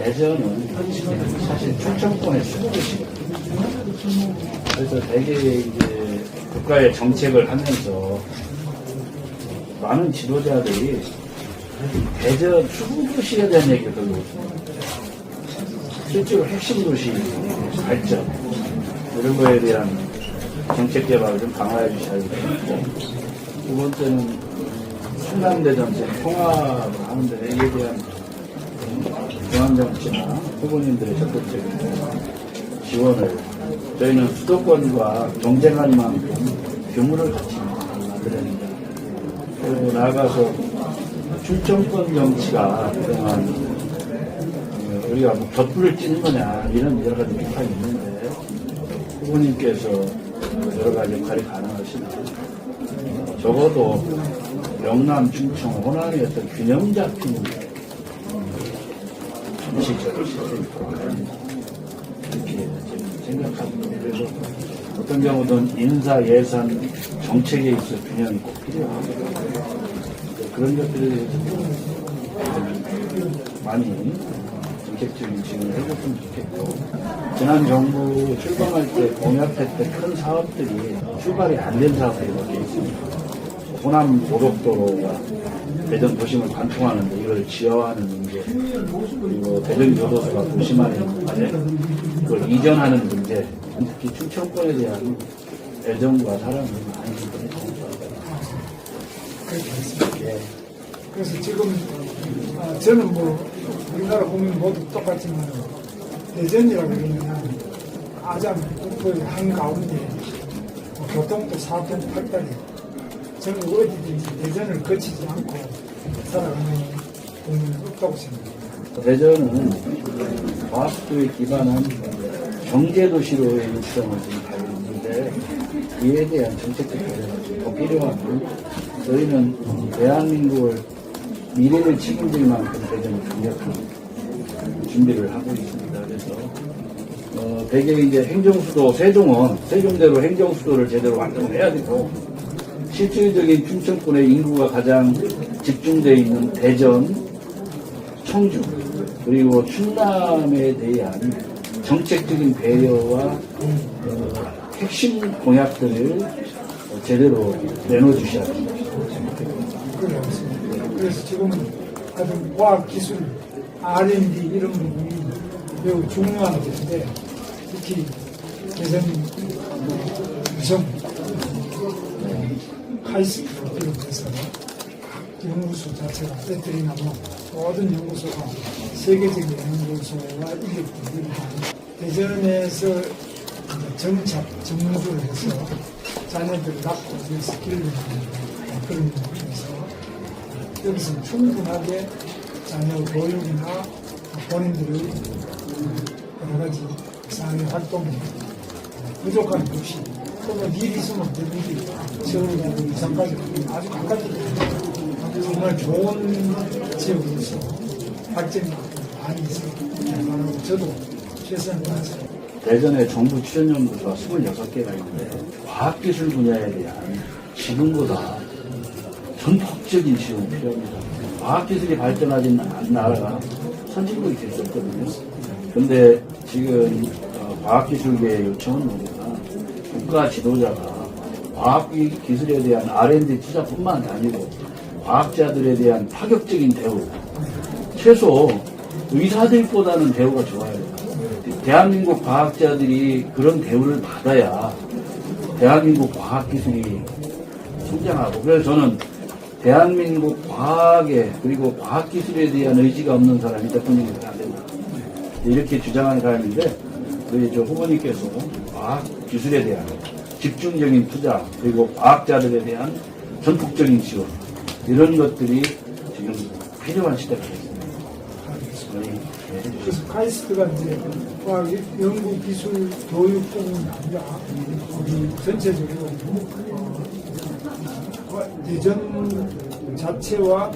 대전은 사실 충청권의 수도시거든요. 그래서 대개 이제 국가의 정책을 하면서 많은 지도자들이 대전 수도시에 대한 얘기를 별로 없어요. 실제로 핵심 도시 발전 이런 거에 대한 정책 개발을 좀 강화해 주셔야 되고, 두 번째는 충남대전체 통합을 하는데 이에 대한 중앙정치나 후보님들의 적극적인 지원을, 저희는 수도권과 경쟁할 만큼 규모를 같이 만들어야 된다. 그리고 나아가서 충청권 정치가 그동안 우리가 뭐 덧불을 찌는 거냐 이런 여러 가지 비판이 있는데, 후보님께서 여러 가지 역할이 가능하시나 적어도 영남, 충청, 호남의 어떤 균형 잡힌 정치적인 시스템이 이렇게 생각합니다. 그래서 어떤 경우든 인사, 예산, 정책에 있어 균형이 꼭 필요합니다. 그런 것들에 대해서 많이 정책적인 지원을 해줬으면 좋겠고, 지난 정부 출범할 때 공약했던 큰 사업들이 출발이 안 된 사업들이 몇 개 있습니다. 호남 고속도로가 대전 도심을 관통하는데 이걸 지하화하는 문제, 그리고 대전 교도소가 도심화하는 문제, 그걸 이전하는 문제, 특히 충청권에 대한 애정과 사랑을 많이 보내주십니다. 예. 그래서 지금 저는 뭐 우리나라 국민 모두 똑같지만 대전이라고 그러면 아장 국토의 한가운데 교통도 사통 팔다리, 저는 어디든지 대전을 거치지 않고 살아가는 국민은 없다고 생각합니다. 대전은 과학도에 기반한 경제도시로의 육성을 지금 가고 있는데, 이에 대한 정책적 개선이 더 필요하고, 저희는 대한민국을 미래를 책임질 만큼 대전을 강력한 준비를 하고 있습니다. 그래서 대개 이제 행정수도 세종대로 행정수도를 제대로 완성해야 되고, 실질적인 충청권의 인구가 가장 집중되어 있는 대전, 청주, 그리고 충남에 대한 정책적인 배려와 핵심 공약들을 제대로 내놓으셔야 됩니다. 그래서 지금은 아주 과학기술, R&D 이런 부분이 매우 중요한 것인데, 특히 대전 위성, 카이스트 비롯해서 연구소 자체가 배터리나 모든 연구소가 세계적인 연구소와 인력들이 대전에서 정착, 정무를 해서 자녀들을 낳고 위해서 길러내는 그런 부분에서 여기서 충분하게 자녀 교육이나 본인들의 여러 가지 사회 활동이 부족한 것이, 또는 일이 있으면 되는지 서울하고 이산까지 아주 가깝기 때문에 정말 좋은 지역으로서 발전이 많이 있습니다. 저도 최선을 다해서. 대전에 정부 출연연구소가 26개가 있는데, 과학기술 분야에 대한 지금보다 전폭적인 지원이 필요합니다. 과학기술이 발전하진 않은 나라가 선진국이 됐었거든요. 그런데 지금 과학기술계의 요청은 뭐냐, 국가 지도자가 과학기술에 대한 R&D 투자뿐만 아니고 과학자들에 대한 파격적인 대우, 최소 의사들보다는 대우가 좋아야 돼요. 대한민국 과학자들이 그런 대우를 받아야 대한민국 과학기술이 성장하고, 그래서 저는 대한민국 과학에, 그리고 과학기술에 대한 의지가 없는 사람이 대통령이 되면 안 된다, 이렇게 주장하는 사람인데, 우리 저 후보님께서 과학기술에 대한 집중적인 투자, 그리고 과학자들에 대한 전폭적인 지원, 이런 것들이 지금 필요한 시대가 됐습니다. 그래서 카이스트가 이제 과학 연구 기술 교육뿐만 아니라 우리 전체적으로 대전 자체와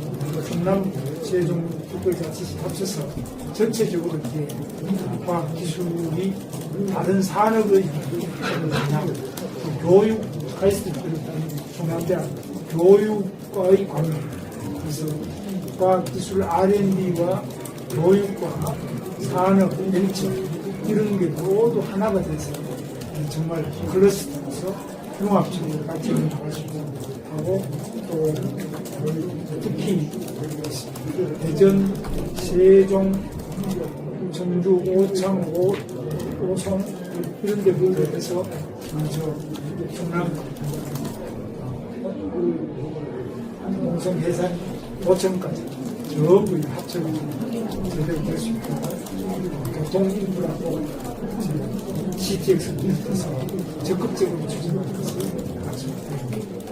충남 세종 특별자치시 합쳐서 전체적으로 이제 과학 기술이 다른 산업의 그냥 교육 카이스트를 중앙대학 교육과의 관계, 그래서 과학 기술 R&D와 교육과 산업, 벤처 이런 게 모두 하나가 돼서 정말 클러스터에서 융합적으로 같이 나가시고 하고 또 특히 대전, 세종, 전주, 오창, 오송 이런 데 비롯해서 저 경남 농성 해산 도청까지 전부 합쳐서 제대로 될 수 있고 교통 인프라도 CTX 비롯해서 적극적으로 추진하고 있습니다.